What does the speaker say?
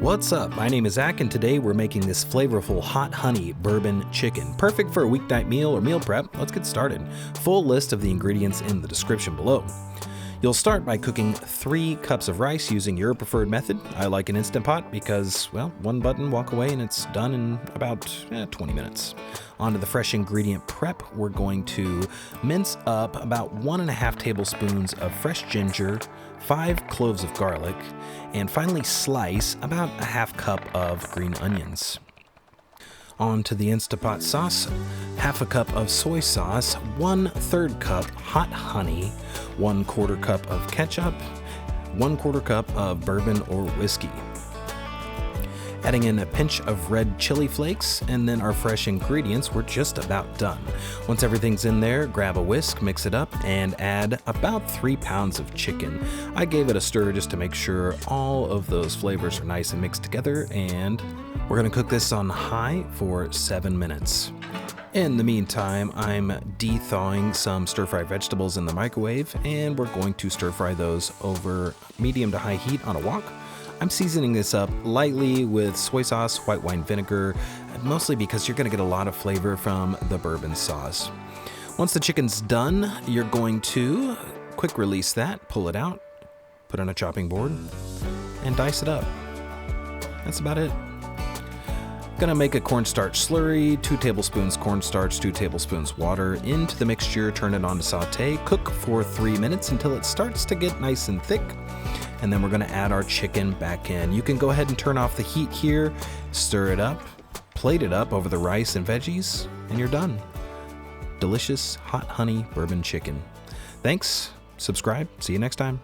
What's up? My name is Zach, and today we're making this flavorful hot honey bourbon chicken. Perfect for a weeknight meal or meal prep. Let's get started. Full list of the ingredients in the description below. You'll start by cooking 3 cups of rice using your preferred method. I like an Instant Pot because, well, one button, walk away, and it's done in about 20 minutes. Onto the fresh ingredient prep, we're going to mince up about 1.5 tablespoons of fresh ginger, 5 cloves of garlic, and finally slice about a half cup of green onions. On to the Instant Pot sauce, half a cup of soy sauce, 1/3 cup hot honey, 1/4 cup of ketchup, 1/4 cup of bourbon or whiskey. Adding in a pinch of red chili flakes, and then our fresh ingredients, we're just about done. Once everything's in there, grab a whisk, mix it up, and add about 3 pounds of chicken. I gave it a stir just to make sure all of those flavors are nice and mixed together, and we're gonna cook this on high for 7 minutes. In the meantime, I'm de-thawing some stir-fried vegetables in the microwave, and we're going to stir-fry those over medium to high heat on a wok. I'm seasoning this up lightly with soy sauce, white wine vinegar, mostly because you're gonna get a lot of flavor from the bourbon sauce. Once the chicken's done, you're going to quick release that, pull it out, put it on a chopping board, and dice it up. That's about it. Gonna make a cornstarch slurry, 2 tablespoons cornstarch, 2 tablespoons water into the mixture, turn it on to saute, cook for 3 minutes until it starts to get nice and thick. And then we're gonna add our chicken back in. You can go ahead and turn off the heat here, stir it up, plate it up over the rice and veggies, and you're done. Delicious hot honey bourbon chicken. Thanks, subscribe, see you next time.